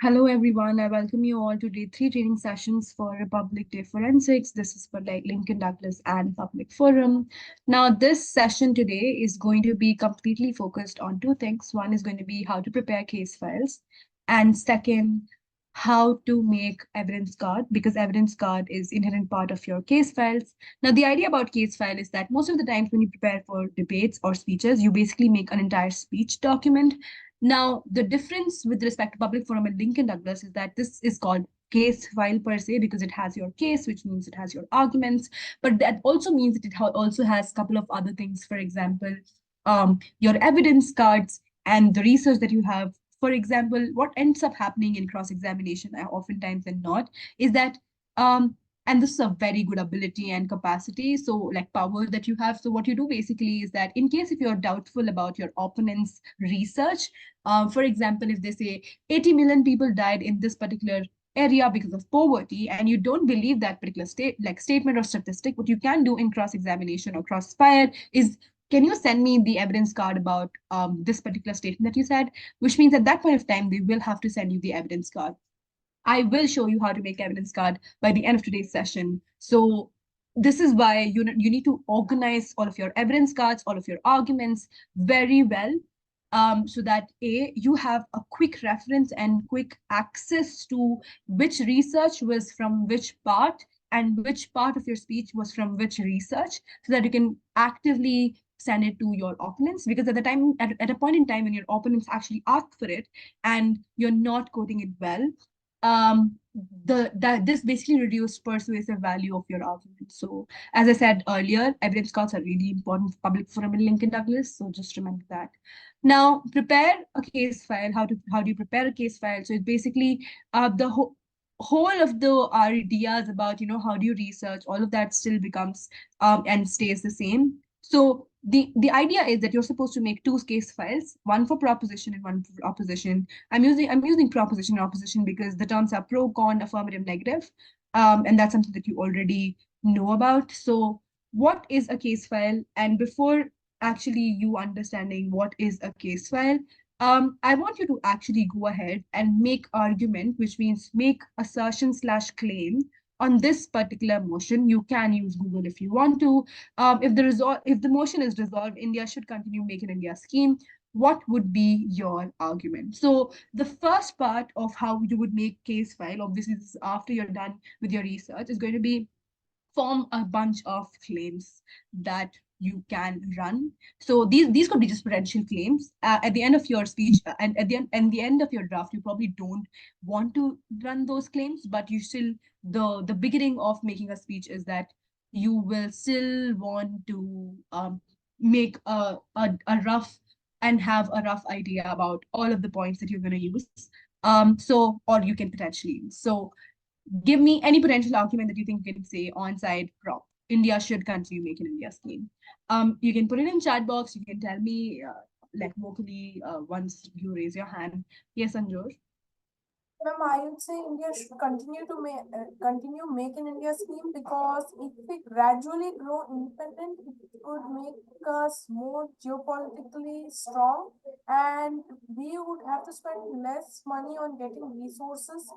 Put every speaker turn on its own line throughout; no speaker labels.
Hello everyone, I welcome you all to day three training sessions for Republic Day Forensics. This is for like Lincoln Douglas and Public Forum. Now, this session today is going to be completely focused on two things. One is going to be how to prepare case files, and second, how to make evidence card, because evidence card is inherent part of your case files. Now, the idea about case file is that most of the times when you prepare for debates or speeches, you basically make an entire speech document. Now, the difference with respect to Public Forum and Lincoln Douglas is that this is called case file per se because it has your case, which means it has your arguments, but that also means that it also has a couple of other things. For example, your evidence cards and the research that you have. For example, what ends up happening in cross-examination, oftentimes and not, is that and this is a very good ability and capacity, so like power that you have. So what you do basically is that in case if you're doubtful about your opponent's research, for example, if they say 80 million people died in this particular area because of poverty, and you don't believe that particular statement or statistic, what you can do in cross-examination or crossfire is, can you send me the evidence card about this particular statement that you said? Which means at that point of time, they will have to send you the evidence card. I will show you how to make evidence card by the end of today's session. So this is why you need to organize all of your evidence cards, all of your arguments very well, so that you have a quick reference and quick access to which research was from which part and which part of your speech was from which research, so that you can actively send it to your opponents, because at the time at a point in time when your opponents actually ask for it and you're not quoting it well, this basically reduced persuasive value of your argument. So as I said earlier, evidence cards are really important for Public Forum and Lincoln Douglas, so just remember that. Now, prepare a case file. How do you prepare a case file? So it's basically the whole of the ideas about, how do you research, all of that still becomes and stays the same. So the idea is that you're supposed to make two case files, one for proposition and one for opposition. I'm using proposition and opposition because the terms are pro, con, affirmative, negative, and that's something that you already know about. So what is a case file? And before actually you understanding what is a case file, I want you to actually go ahead and make argument, which means make assertion slash claim on this particular motion. You can use Google if you want to. If the motion is resolved, India should continue Make in India scheme. What would be your argument? So the first part of how you would make case file, obviously this is after you're done with your research, is going to be form a bunch of claims that you can run. So these could be just potential claims. At the end of your speech, and at the end of your draft, you probably don't want to run those claims, but you still, the beginning of making a speech is that you will still want to make a rough and have a rough idea about all of the points that you're going to use. So, or you can potentially use. So give me any potential argument that you think you can say on side prop. India should continue making India scheme. You can put it in chat box. You can tell me like vocally once you raise your hand. Yes, Anjur.
Ma'am, I would say India should continue Make in India scheme, because if we gradually grow independent, it would make us more geopolitically strong, and we would have to spend less money on getting resources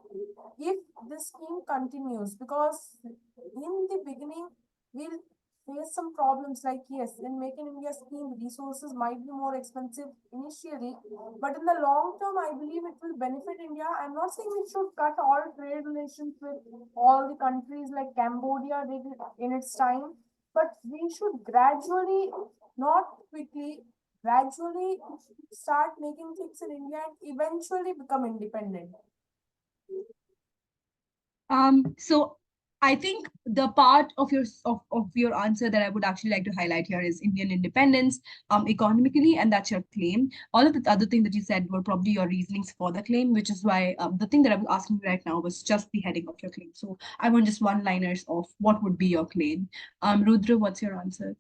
if this scheme continues. Because in the beginning, we'll face some problems, like, yes, in Make in India scheme, resources might be more expensive initially, but in the long term, I believe it will benefit India. I'm not saying we should cut all trade relations with all the countries like Cambodia did in its time, but we should gradually, not quickly, gradually start making things in India and eventually become independent.
So I think the part of your answer that I would actually like to highlight here is Indian independence, economically, and that's your claim. All of the other things that you said were probably your reasonings for the claim, which is why the thing that I was asking you right now was just the heading of your claim. So I want just one-liners of what would be your claim. Rudra, what's your answer?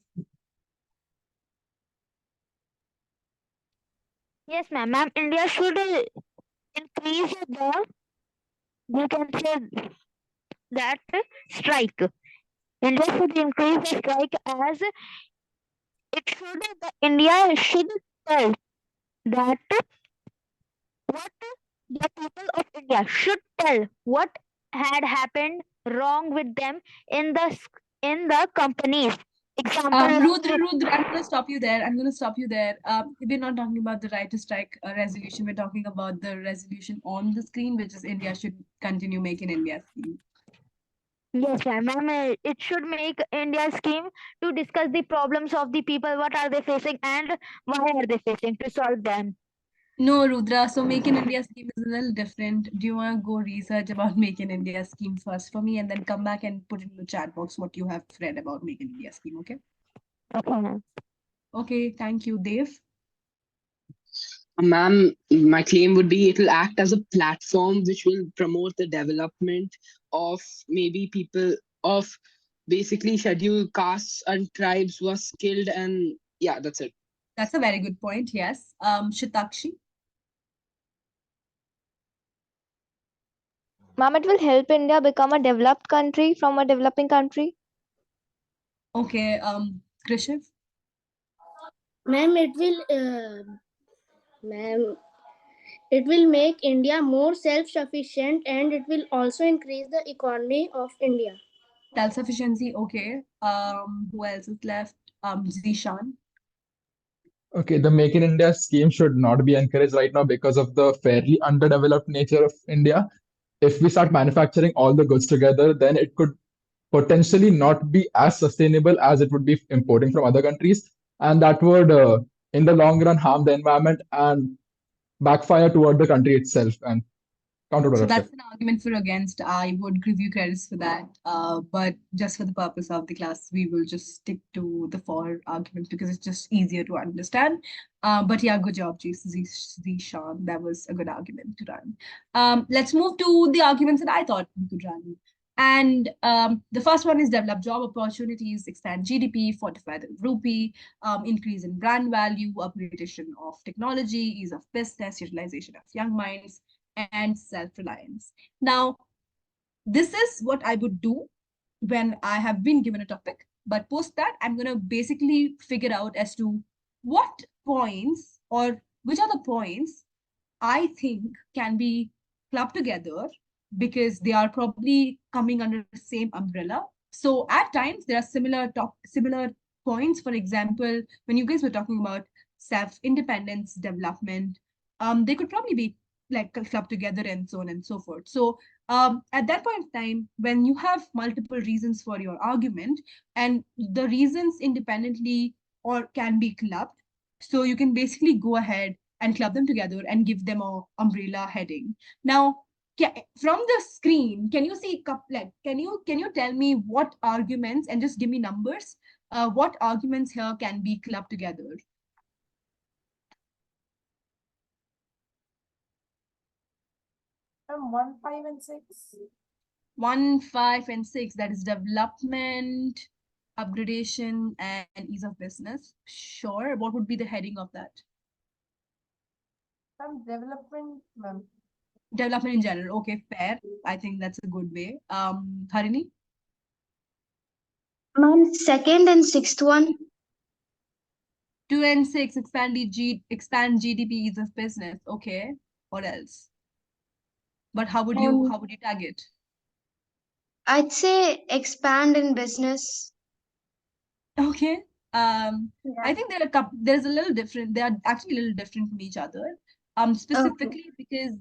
Yes, ma'am. Ma'am, India should increase the, you can say that strike. India should increase the strike, as India should tell that what the people of India should tell what had happened wrong with them in the companies. Example,
Rudra, I'm going to stop you there. I'm going to stop you there. We're not talking about the right to strike resolution. We're talking about the resolution on the screen, which is India should continue making India scheme.
yes, ma'am. It should make India scheme to discuss the problems of the people, what are they facing and why are they facing to solve them.
No, Rudra. So Make in India scheme is a little different. Do you want to go research about Make in India scheme first for me and then come back and put in the chat box what you have read about Make in India scheme, okay?
Okay, ma'am.
Okay, thank you, Dave.
Ma'am, my claim would be it will act as a platform which will promote the development of maybe people of basically scheduled castes and tribes who are skilled, and yeah, that's it.
That's a very good point, yes. Shitakshi?
Ma'am, it will help India become a developed country from a developing country.
Okay, Krishiv?
Ma'am, it will make India more self-sufficient, and it will also increase the economy of India.
Self-sufficiency, okay. Who else is left? Zishan?
Okay, the Make in India scheme should not be encouraged right now because of the fairly underdeveloped nature of India. If we start manufacturing all the goods together, then it could potentially not be as sustainable as it would be importing from other countries. And that would, in the long run, harm the environment and backfire toward the country itself and
So
counterproductive.
that's an argument for against. I would give you credits for that. But just for the purpose of the class, we will just stick to the for argument because it's just easier to understand. But yeah, good job, Zishan. That was a good argument to run. Let's move to the arguments that I thought we could run. And the first one is develop job opportunities, expand GDP, fortify the rupee, increase in brand value, upgradation of technology, ease of business, utilization of young minds, and self-reliance. Now, this is what I would do when I have been given a topic, but post that, I'm going to basically figure out as to what points or which are the points I think can be clubbed together because they are probably coming under the same umbrella. So at times there are similar points. For example, when you guys were talking about self-independence development, they could probably be like clubbed together and so on and so forth. So at that point in time, when you have multiple reasons for your argument and the reasons independently or can be clubbed, so you can basically go ahead and club them together and give them a umbrella heading. Now, from the screen, can you see like can you tell me what arguments and just give me numbers? What arguments here can be clubbed together?
Ma'am, 1, 5, and 6.
1, 5, and 6. That is development, upgradation, and ease of business. Sure. What would be the heading of that?
Ma'am, development, ma'am.
Development in general. Okay, fair. I think that's a good way. Harini?
Ma'am, second and sixth one.
2 and 6, expand GDP, ease of business. Okay. What else? But how would you tag it?
I'd say expand in business.
Okay. I think there's a little different. They are actually a little different from each other. Specifically because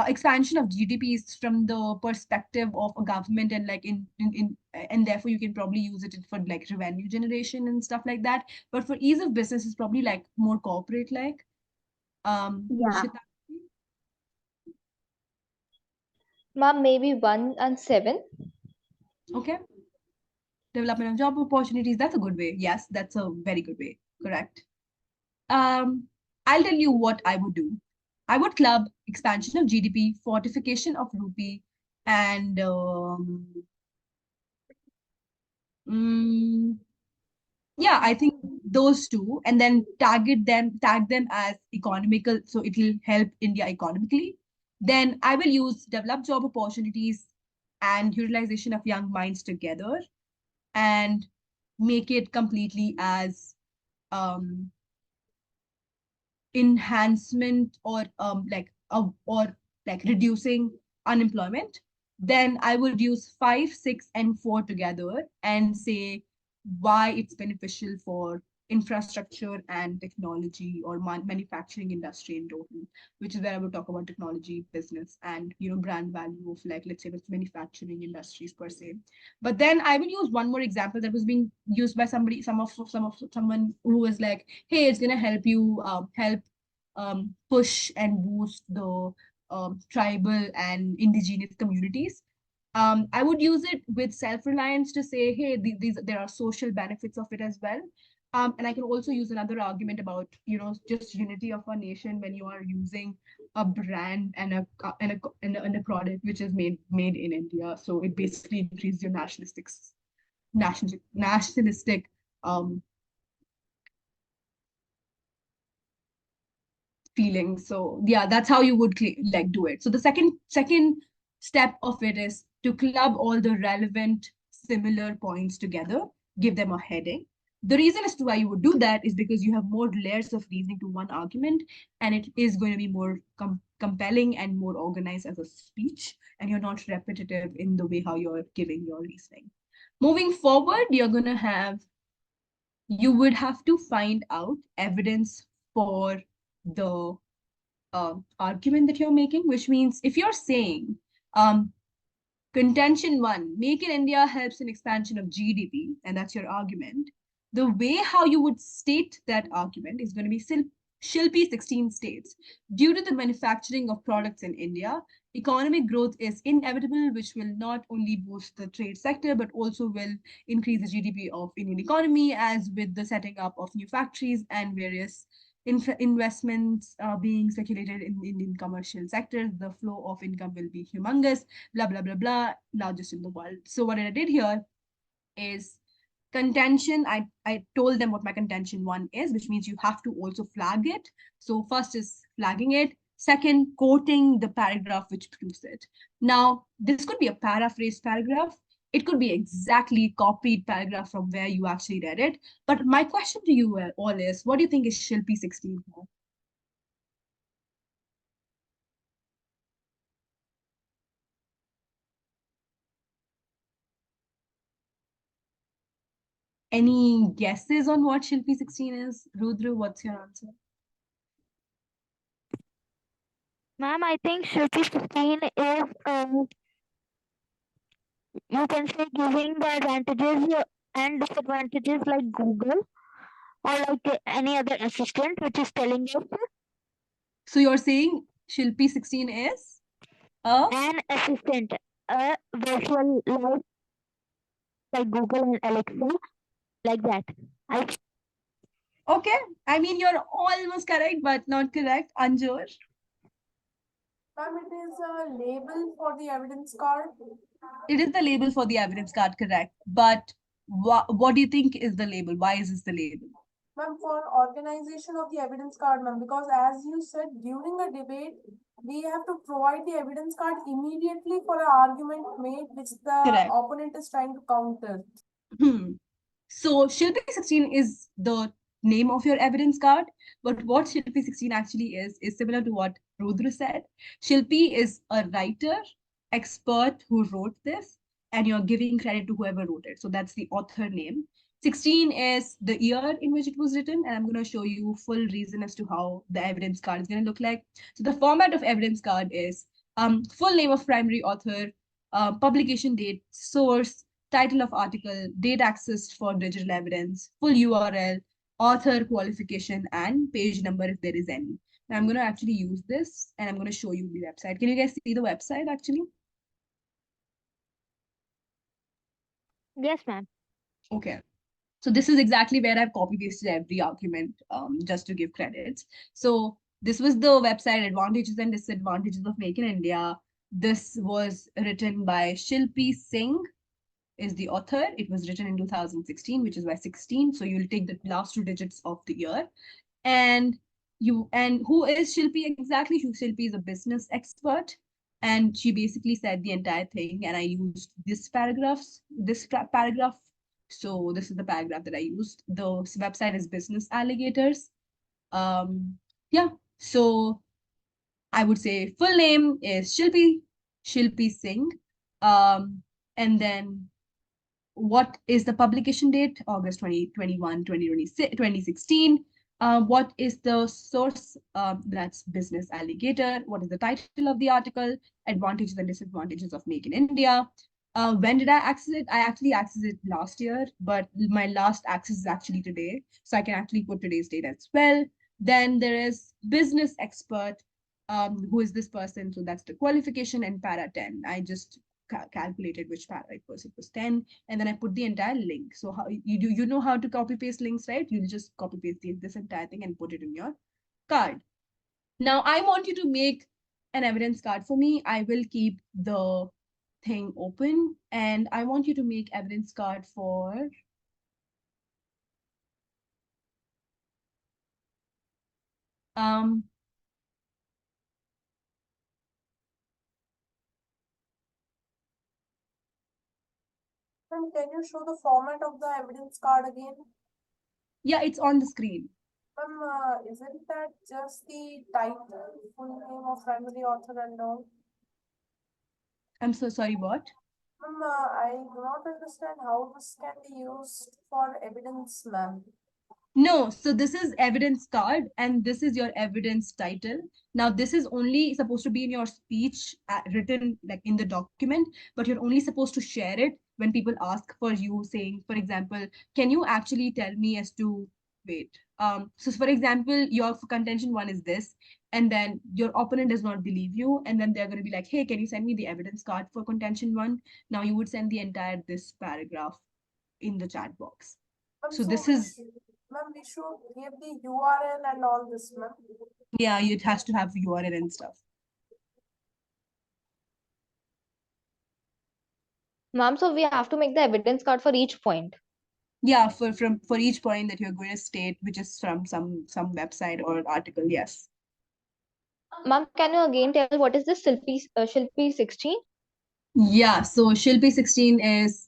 expansion of GDP is from the perspective of a government and like and therefore you can probably use it for like revenue generation and stuff like that. But for ease of business, it's probably like more corporate like.
Yeah.
Ma'am, maybe 1 and 7.
Okay. Development of job opportunities. That's a good way. Yes, that's a very good way. Correct. I'll tell you what I would do. I would club expansion of GDP, fortification of rupee, and yeah, I think those two, and then tag them as economical, so it will help India economically. Then I will use develop job opportunities and utilization of young minds together and make it completely as enhancement or like reducing unemployment, then I would use 5, 6, and 4 together and say why it's beneficial for infrastructure and technology or manufacturing industry in total, which is where I would talk about technology, business, and brand value of, like, let's say it's manufacturing industries per se. But then I will use one more example that was being used by someone who was like, hey, it's gonna help you help push and boost the tribal and indigenous communities. I would use it with self-reliance to say, hey, these there are social benefits of it as well. And I can also use another argument about, just unity of a nation when you are using a brand and a product which is made in India. So it basically increases your nationalistic feeling. So yeah, that's how you would like do it. So the second step of it is to club all the relevant similar points together, give them a heading. The reason as to why you would do that is because you have more layers of reasoning to one argument, and it is going to be more compelling and more organized as a speech, and you're not repetitive in the way how you're giving your reasoning. Moving forward, you would have to find out evidence for the argument that you're making, which means if you're saying contention one, make in India helps in expansion of GDP, and that's your argument, the way how you would state that argument is going to be Shilpi 16 states. Due to the manufacturing of products in India, economic growth is inevitable, which will not only boost the trade sector, but also will increase the GDP of Indian economy, as with the setting up of new factories and various investments being circulated in commercial sectors, the flow of income will be humongous, blah, blah, blah, blah, largest in the world. So what I did here is contention. I told them what my contention one is, which means you have to also flag it. So first is flagging it. Second, quoting the paragraph which proves it. Now, this could be a paraphrased paragraph. It could be exactly copied paragraph from where you actually read it. But my question to you all is, what do you think is Shilpi 16 here? Any guesses on what Shilpi 16 is? Rudra, what's your answer?
Ma'am, I think Shruti 16 is, you can say, giving the advantages and disadvantages like Google or like any other assistant which is telling us
So you're saying Shilpi 16 is
an assistant, a virtual life like Google and Alexa, like that.
okay. I mean, you're almost correct, but not correct. Anjur.
Ma'am, it is a label for the evidence card.
It is the label for the evidence card, correct. But what do you think is the label? Why is this the label?
Ma'am, for organization of the evidence card, ma'am, because as you said, during a debate, we have to provide the evidence card immediately for an argument made which the
Correct.
opponent is trying to counter.
So Shilpi 16 is the name of your evidence card, but what Shilpi 16 actually is similar to what Rudra said. Shilpi is a writer, expert who wrote this, and you're giving credit to whoever wrote it. So that's the author name. 16 is the year in which it was written, and I'm going to show you full reason as to how the evidence card is going to look like. So the format of evidence card is full name of primary author, publication date, source, title of article, date accessed for digital evidence, full URL, author qualification, and page number if there is any. Now I'm going to actually use this and I'm going to show you the website. Can you guys see the website actually?
Yes, ma'am.
Okay. So this is exactly where I've copy pasted every argument just to give credits. So this was the website, advantages and disadvantages of Make in India. This was written by Shilpi Singh, is the author. It was written in 2016, which is why 16. So you'll take the last 2 digits of the year. And who is Shilpi exactly? Shilpi is a business expert. And she basically said the entire thing. And I used this paragraph. So this is the paragraph that I used. The website is Business Alligators. Yeah. So I would say full name is Shilpi Singh. And then what is the publication date? August 2021, 2026, 2016. What is the source? That's Business Alligator. What is the title of the article? Advantages and disadvantages of Make in India. When did I access it? I actually accessed it last year, but my last access is actually today. So I can actually put today's date as well. Then there is business expert. Who is this person? So that's the qualification and para 10. I just calculated which para it was 10, and then I put the entire link. So how you know how to copy paste links, right? You'll just copy paste this entire thing and put it in your card. Now I want you to make an evidence card for me. I will keep the thing open, and I want you to make evidence card for
Ma'am, can you show the format of the evidence card again?
yeah, it's on the screen.
Ma'am, isn't that just the title, full name of primary author and all?
I'm so sorry, what?
Ma'am, I do not understand how this can be used for evidence, ma'am.
No, so this is evidence card and this is your evidence title. Now, this is only supposed to be in your speech written like in the document, but you're only supposed to share it when people ask for you saying, for example, can you actually tell me as to, wait. So for example, your contention one is this, and then your opponent does not believe you, and then they're going to be like, hey, can you send me the evidence card for contention one? Now you would send the entire this paragraph in the chat box.
Ma'am,
So this is,
ma'am, we should give the URL and all this, ma'am.
yeah, it has to have URL and stuff.
Ma'am, so we have to make the evidence card for each point.
Yeah, for each point that you're going to state, which is from some website or article, yes.
Ma'am, can you again tell what is this Shilpi 16?
Yeah, so Shilpi 16 is,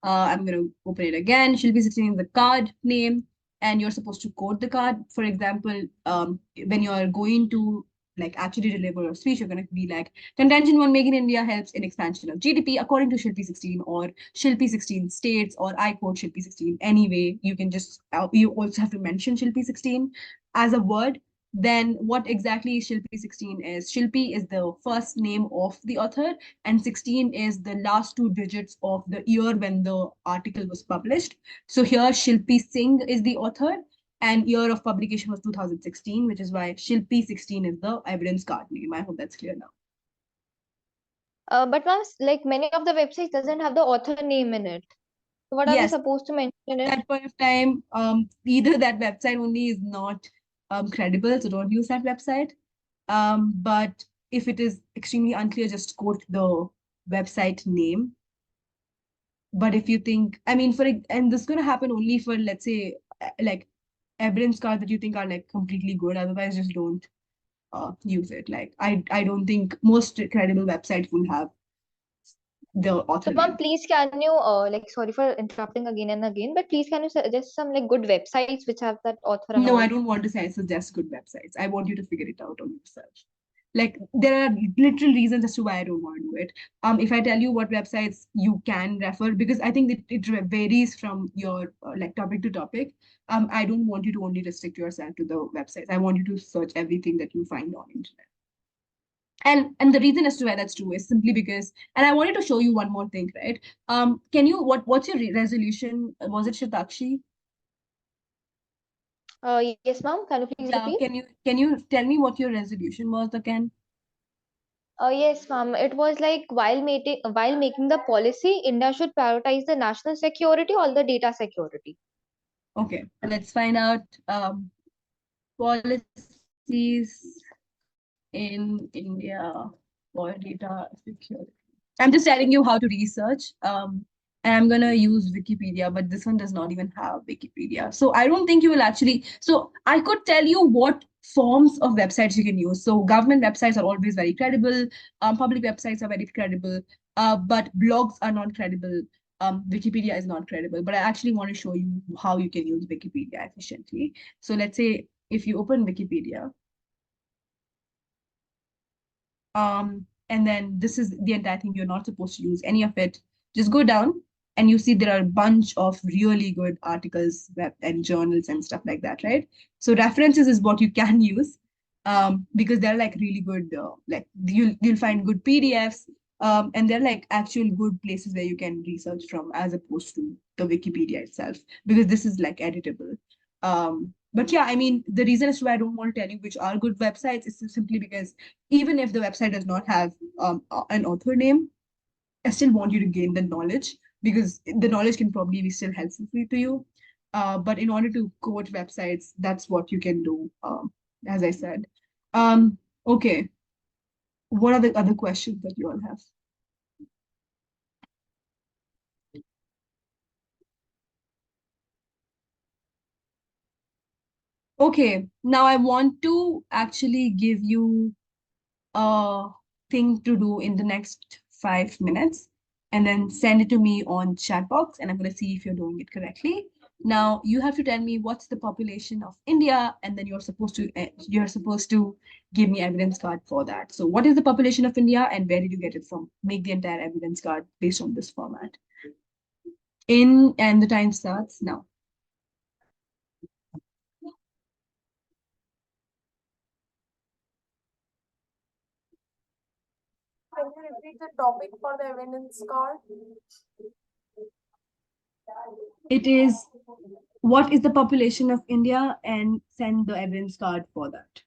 I'm going to open it again. Shilpi 16 is the card name, and you're supposed to code the card. For example, when you're going to like actually deliver a speech, you're going to be like, contention one, Make in India helps in expansion of GDP according to Shilpi 16, or Shilpi 16 states, or I quote Shilpi 16. Anyway, you can just, you also have to mention Shilpi 16 as a word. Then what exactly Shilpi 16 is? Shilpi is the first name of the author, and 16 is the last two digits of the year when the article was published. So here Shilpi Singh is the author, and year of publication was 2016, which is why Shilpi 16 is the evidence card name. I hope that's clear now.
But ma'am, like many of the websites doesn't have the author name in it. So what are we
Yes,
supposed to mention in
at
it?
that point of time, either that website only is not credible, so don't use that website. But if it is extremely unclear, just quote the website name. But if you think, I mean, and this is going to happen only for, let's say, like evidence cards that you think are like completely good. Otherwise, just don't use it. Like, I don't think most credible websites will have the author
So ma'am,
name.
please can you like sorry for interrupting again and again, but please can you suggest some like good websites which have that author and
No,
all?
I don't want to say suggest good websites. I want you to figure it out on yourself. Like there are literal reasons as to why I don't want to do it. If I tell you what websites you can refer, because I think it varies from your like topic to topic. I don't want you to only restrict yourself to the websites. I want you to search everything that you find on internet. And the reason as to why that's true is simply because, and I wanted to show you one more thing, right? Can you what's your resolution? Was it Shatakshi?
Yes, ma'am. Can you please
Yeah,
repeat?
can you tell me what your resolution was again?
Yes, ma'am. It was like while making the policy, India should prioritize the national security or the data security.
Okay, let's find out policies in India for data security. I'm just telling you how to research. And I'm gonna use Wikipedia, but this one does not even have Wikipedia. So I don't think you will actually. So I could tell you what forms of websites you can use. So government websites are always very credible. Public websites are very credible. But blogs are not credible. Wikipedia is not credible. But I actually want to show you how you can use Wikipedia efficiently. So let's say if you open Wikipedia, And then this is the entire thing. You're not supposed to use any of it. Just go down and you see there are a bunch of really good articles and journals and stuff like that, right? So references is what you can use, because they're like really good. Like you'll find good PDFs, and they're like actual good places where you can research from as opposed to the Wikipedia itself, because this is like editable. But yeah, I mean, the reason as to why I don't want to tell you which are good websites is simply because even if the website does not have an author name, I still want you to gain the knowledge, because the knowledge can probably be still helpful to you. But in order to quote websites, that's what you can do, as I said. Okay, what are the other questions that you all have? Okay, now I want to actually give you a thing to do in the next 5 minutes, and then send it to me on chat box, and I'm going to see if you're doing it correctly. Now you have to tell me what's the population of India, and then you're supposed to give me evidence card for that. So what is the population of India and where did you get it from? Make the entire evidence card based on this format. And the time starts now.
Can you repeat the topic for the evidence card?
It is what is the population of India, and send the evidence card for that.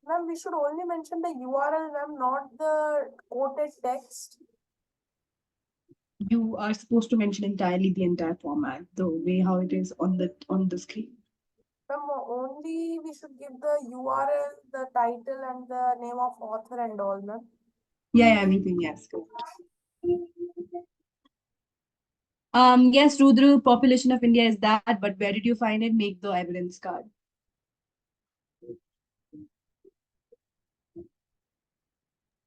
Ma'am, we should only mention the URL, ma'am, not the quoted text.
You are supposed to mention entirely the entire format, the way how it is on the screen.
Ma'am, only we should give the URL, the title, and the name of author and all, ma'am.
Yeah, everything, yes, correct. Yes, Rudra, population of India is that, but where did you find it? Make the evidence card.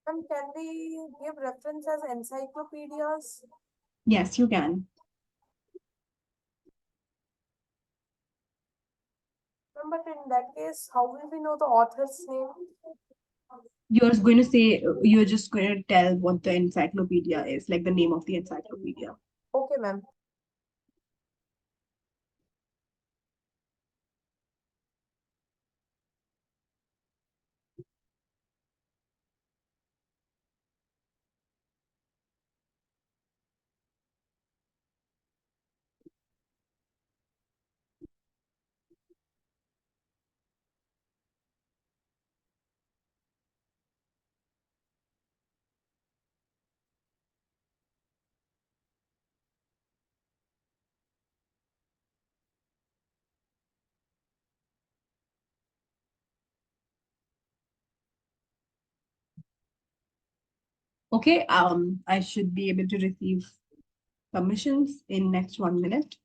Ma'am, can we give reference as encyclopedias?
Yes, you can.
Ma'am, but in that case, how will we know the author's name?
You're just going to tell what the encyclopedia is, like the name of the encyclopedia.
Okay, ma'am.
Okay, I should be able to receive submissions in next 1 minute.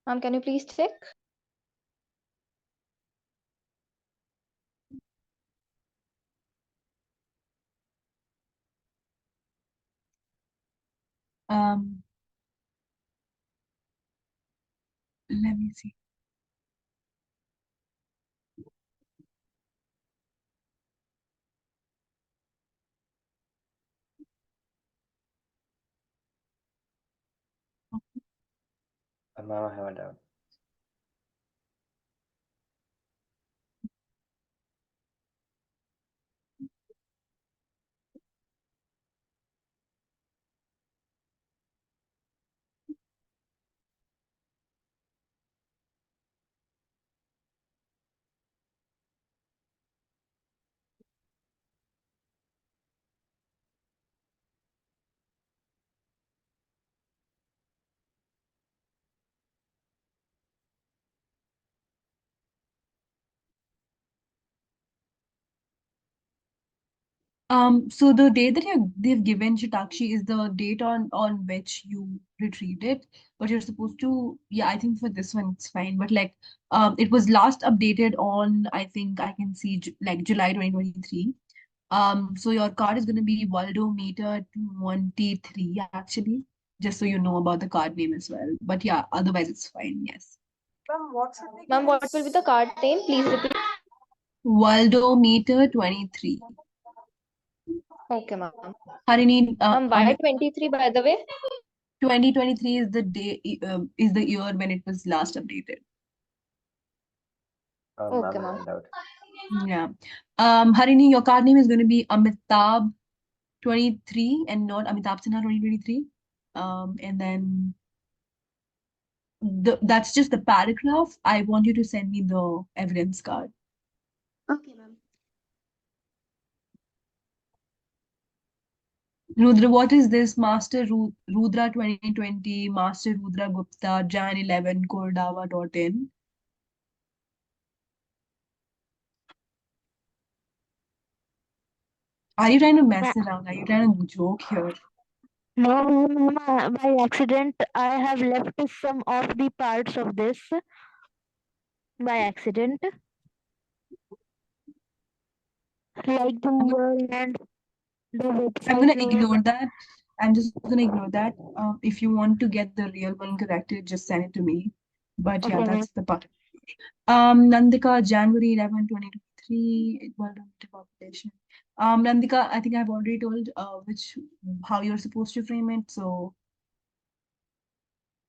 Ma'am, can you please check?
Let me see.
Ma'am, I have a doubt.
So the date that they've given Shitakshi is the date on which you retrieved it, but you're supposed to, yeah, I think for this one it's fine, but like it was last updated on, I think I can see like July 2023. So your card is going to be Waldo Meter 23 actually, just so you know about the card name as well. But yeah, otherwise it's fine, yes.
Ma'am, what should we
Ma'am,
give
what will be the card name? Please repeat.
Waldo Meter 23.
Okay, ma'am.
Harini,
Ma'am, why 23 by the way?
2023 is the day, is the year when it was last updated.
Okay,
Ma'am, I have a
ma'am.
doubt.
Yeah. Harini, your card name is going to be Amitabh 23 and not Amitabh Sinha 2023. And then that's just the paragraph. I want you to send me the evidence card.
Okay, ma'am.
Rudra, what is this? Master Rudra 2020, Master Rudra Gupta, Jan 11, Kordawa.in. Are you trying to mess around? Are you trying to joke here?
No, ma'am, by accident, I have left some of the parts of this by accident, like the year and the
I'm
website
gonna
name.
ignore that. I'm just gonna ignore that. If you want to get the real one corrected, just send it to me. But yeah,
Okay, ma'am.
that's the part. Nandika, January 11, 2023, World Population. Nandika, I think I've already told how you're supposed to frame it. So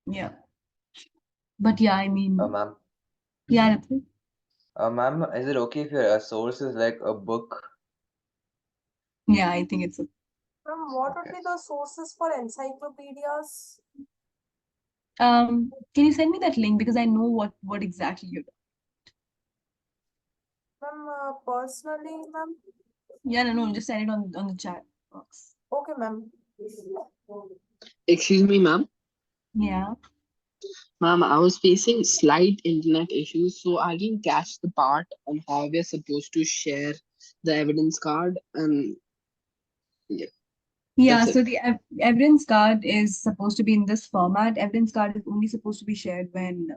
yeah. But yeah, I mean,
Ma'am.
yeah, Ritvik.
Ma'am, is it okay if your source is like a book?
Yeah, I think it's a
Ma'am, what would
Okay.
be the sources for encyclopedias?
can you send me that link because I know what exactly you're
Ma'am, personally, ma'am.
yeah, no, just send it on the chat box.
Okay, ma'am.
Excuse me, ma'am.
Yeah.
Ma'am, I was facing slight internet issues, so I didn't catch the part on how we're supposed to share the evidence card. And yeah,
Yeah,
that's
so
it.
the evidence card is supposed to be in this format. Evidence card is only supposed to be shared when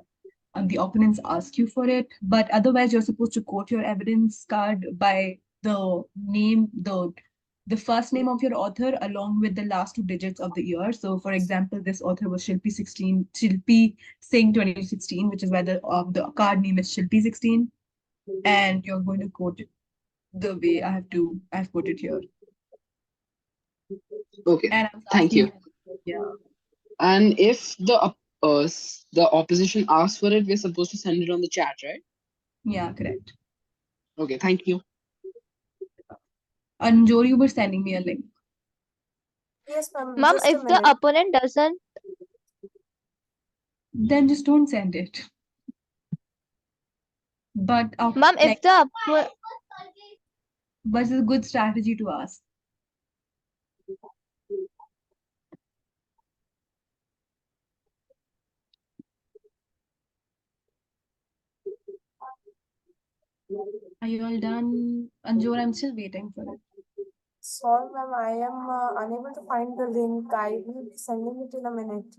the opponents ask you for it, but otherwise you're supposed to quote your evidence card by the name, the first name of your author along with the last two digits of the year. So for example, this author was Shilpi Singh 2016, which is why the card name is Shilpi 16, and you're going to quote it the way I've quoted here.
Okay,
And I was
thank
asking
you.
you, yeah.
And if the opposition asks for it, we're supposed to send it on the chat, right?
Yeah, correct.
Okay, thank you.
Anjori, you were sending me a link.
Yes, ma'am.
Ma'am,
Just a
if the
minute.
opponent doesn't,
Then just don't send it. But
ma'am,
like,
if the
but it's a good strategy to ask. Are you all done? Anjor, I'm still waiting for it.
Sorry, ma'am. I am unable to find the link. I will be sending it in a minute.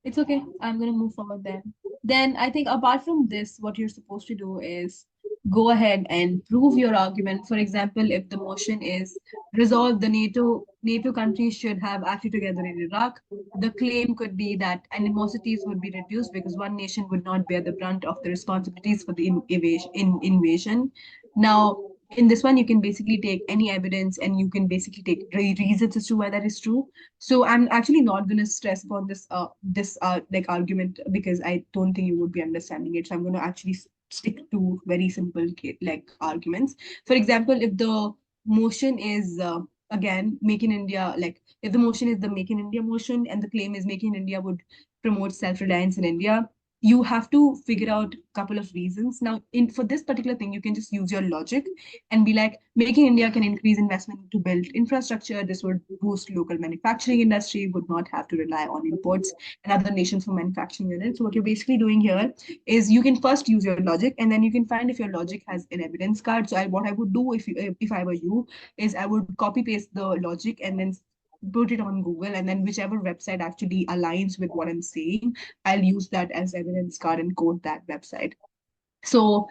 It's okay. I'm gonna move forward then. then I think apart from this, what you're supposed to do is go ahead and prove your argument. For example, if the motion is resolve the NATO countries should have acted together in Iraq, the claim could be that animosities would be reduced because one nation would not bear the brunt of the responsibilities for the invasion. Now, in this one, you can basically take any evidence and you can basically take reasons as to why that is true. So I'm actually not going to stress upon this like argument because I don't think you would be understanding it. So I'm going to actually stick to very simple like arguments. For example, if the motion is again Make in India, like if the motion is the Make in India motion and the claim is Make in India would promote self-reliance in India, you have to figure out a couple of reasons. Now, in for this particular thing, you can just use your logic and be like, making India can increase investment to build infrastructure. This would boost local manufacturing industry, would not have to rely on imports and other nations for manufacturing units. So what you're basically doing here is you can first use your logic and then you can find if your logic has an evidence card. So what I would do if I were you is I would copy paste the logic and then put it on Google, and then whichever website actually aligns with what I'm saying, I'll use that as evidence card and quote that website. So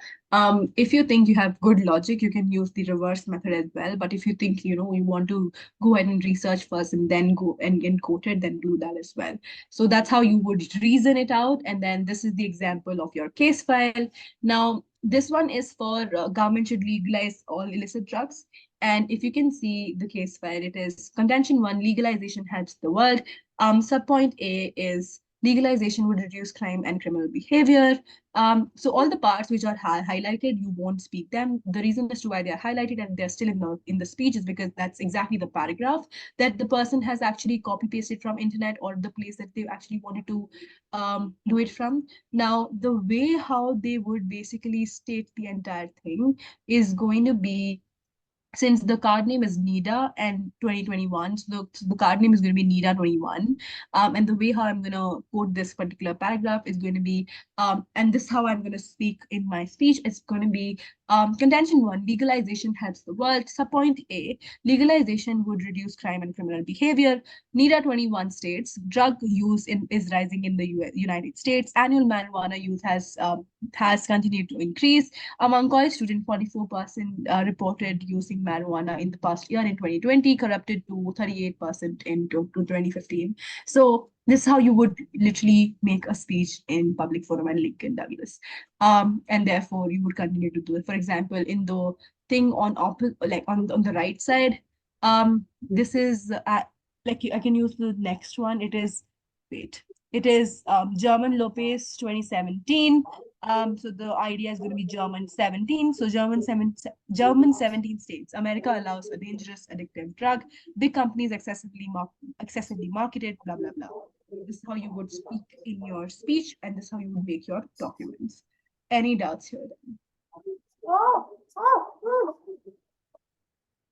if you think you have good logic, you can use the reverse method as well. But if you think, you want to go ahead and research first and then go and quote it, then do that as well. So that's how you would reason it out. And then this is the example of your case file. Now, this one is for government should legalize all illicit drugs. And if you can see the case file, it is contention one, legalization helps the world. Subpoint A is legalization would reduce crime and criminal behavior. So all the parts which are highlighted, you won't speak them. The reason as to why they are highlighted and they're still in the speech is because that's exactly the paragraph that the person has actually copy pasted from internet or the place that they actually wanted to do it from. Now, the way how they would basically state the entire thing is going to be, since the card name is NIDA and 2021, so the card name is going to be NIDA 21. And the way how I'm going to quote this particular paragraph is going to be, and this is how I'm going to speak in my speech. It's going to be contention one, legalization helps the world. Subpoint A, legalization would reduce crime and criminal behavior. NIDA 21 states drug use is rising in the United States. Annual marijuana use has continued to increase. Among college students, 44% reported using marijuana in the past year in 2020, corrupted to 38% in 2015. So this is how you would literally make a speech in public forum and Lincoln Douglas. And therefore you would continue to do it. For example, in the thing on on the right side, this is I can use the next one. It is German Lopez 2017. So the idea is going to be German 17. So German 17 states. America allows a dangerous addictive drug. Big companies excessively marketed, blah, blah, blah. This is how you would speak in your speech, and this is how you would make your documents. Any doubts here?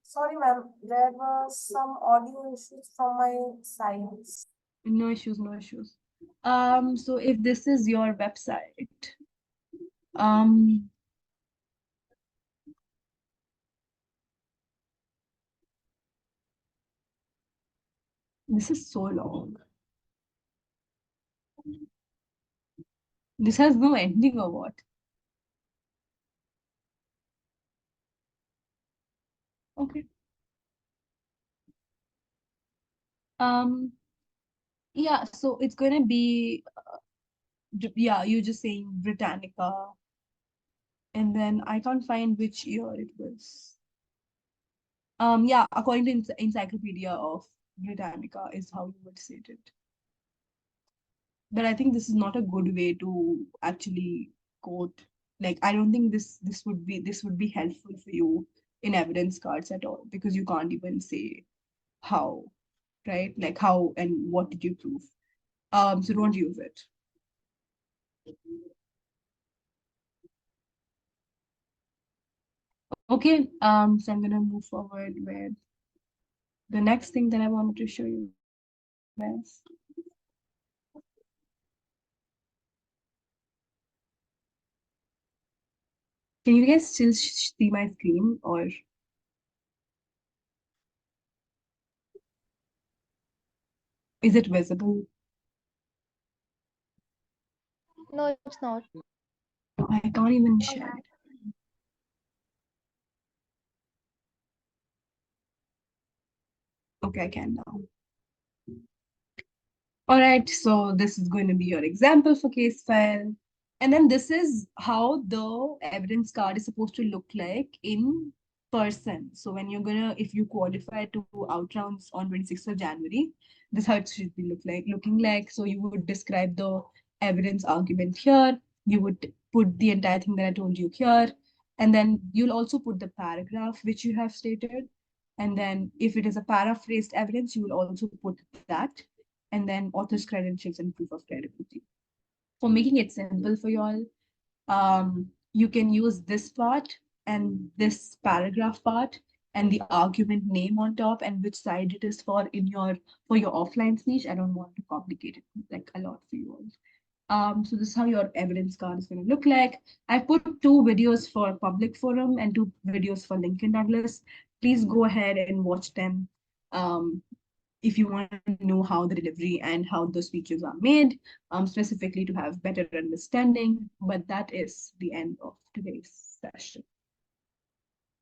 Sorry, ma'am. There were some audio issues from my side.
No issues, no issues. So if this is your website, this is so long. This has no ending or what? Okay. Yeah, so it's gonna be yeah, you're just saying Britannica, and then I can't find which year it was. Yeah, according to Encyclopedia of Britannica is how you would say it. But I think this is not a good way to actually quote. Like, I don't think this would be helpful for you in evidence cards at all because you can't even say how, right? Like how and what did you prove? So don't use it. Okay, so I'm gonna move forward with the next thing that I wanted to show you guys. Can you guys still see my screen or? Is it visible?
No, it's not.
I can't even share it. Okay, I can now. All right, so this is going to be your example for case file. And then this is how the evidence card is supposed to look like in person. So when you're gonna, if you qualify to out rounds on 26th of January, this how it should be looking like. So you would describe the evidence argument here. You would put the entire thing that I told you here. And then you'll also put the paragraph which you have stated. And then if it is a paraphrased evidence, you will also put that, and then author's credentials and proof of credibility. For making it simple for you all, you can use this part and this paragraph part and the argument name on top and which side it is for in your offline speech. I don't want to complicate it like a lot for you all. So this is how your evidence card is going to look like. I put 2 videos for public forum and 2 videos for Lincoln Douglas. Please go ahead and watch them. If you want to know how the delivery and how the speeches are made, specifically to have better understanding. But that is the end of today's session.